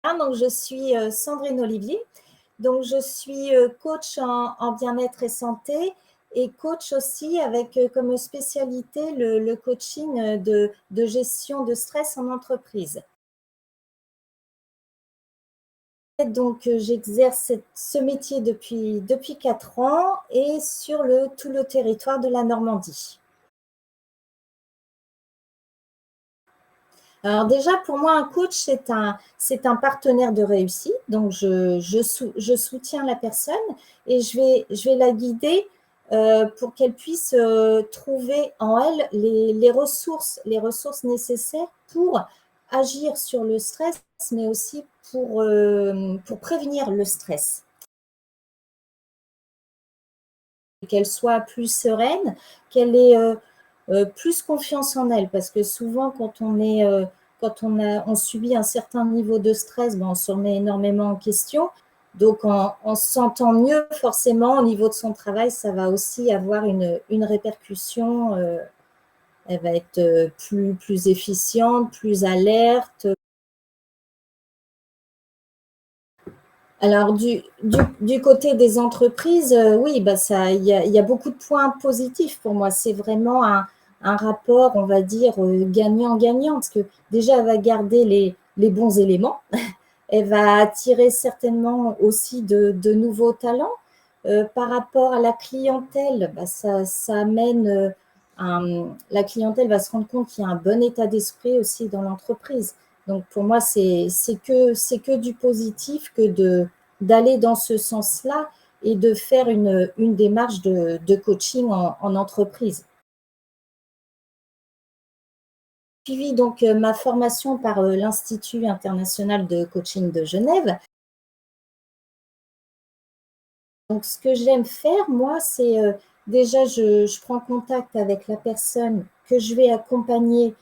Donc, je suis Sandrine Olivier. Donc, je suis coach en bien-être et santé et coach aussi avec comme spécialité le coaching de gestion de stress en entreprise. Donc, j'exerce ce métier depuis 4 ans et sur tout le territoire de la Normandie. Alors déjà, pour moi, un coach, c'est un partenaire de réussite. Donc, je soutiens la personne et je vais la guider pour qu'elle puisse trouver en elle les ressources nécessaires pour agir sur le stress, mais aussi pour prévenir le stress. Qu'elle soit plus sereine, qu'elle ait plus confiance en elle, parce que souvent quand on subit un certain niveau de stress, ben, on se remet énormément en question. Donc en se sentant mieux, forcément, au niveau de son travail, ça va aussi avoir une répercussion. Elle va être plus efficiente, plus alerte. Alors, du côté des entreprises, oui, bah ça, il y a beaucoup de points positifs pour moi. C'est vraiment un rapport, on va dire, gagnant-gagnant, parce que déjà, elle va garder les bons éléments. Elle va attirer certainement aussi de nouveaux talents. Par rapport à la clientèle, bah ça amène la clientèle va se rendre compte qu'il y a un bon état d'esprit aussi dans l'entreprise. Donc pour moi, c'est que du positif que d'aller dans ce sens-là et de faire une démarche de coaching en entreprise. J'ai suivi donc ma formation par l'Institut international de coaching de Genève. Donc, ce que j'aime faire, moi, c'est déjà, je prends contact avec la personne que je vais accompagner.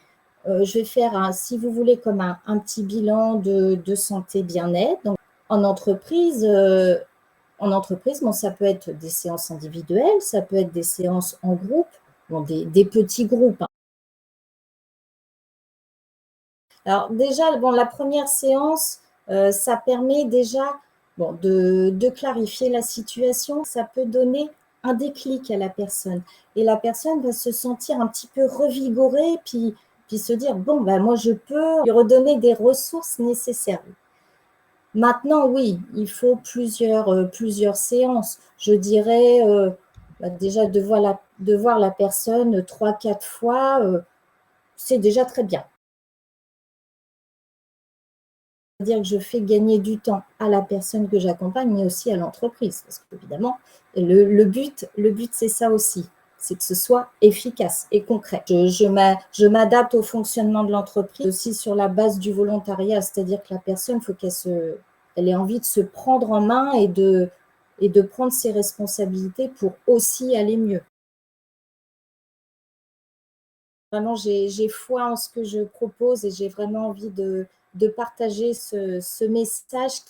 Je vais faire, si vous voulez, comme un petit bilan de santé bien-être. Donc, en entreprise, euh, en entreprise, bon, ça peut être des séances individuelles, ça peut être des séances en groupe, bon, des petits groupes, hein. Alors déjà, bon, la première séance, ça permet déjà bon, de clarifier la situation. Ça peut donner un déclic à la personne. Et la personne va se sentir un petit peu revigorée, puis se dire, bon, ben, moi, je peux lui redonner des ressources nécessaires. Maintenant, oui, il faut plusieurs séances. Je dirais bah, déjà de voir la personne 3, 4 fois, c'est déjà très bien. Dire que je fais gagner du temps à la personne que j'accompagne, mais aussi à l'entreprise. Parce qu'évidemment, le but c'est ça aussi, c'est que ce soit efficace et concret. Je m'adapte au fonctionnement de l'entreprise aussi sur la base du volontariat, c'est-à-dire que la personne, il faut elle ait envie de se prendre en main et de prendre ses responsabilités pour aussi aller mieux. Vraiment, j'ai foi en ce que je propose et j'ai vraiment envie de partager ce message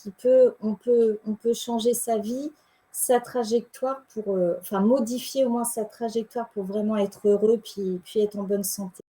on peut changer sa vie, sa trajectoire pour, enfin, modifier au moins sa trajectoire pour vraiment être heureux, puis être en bonne santé.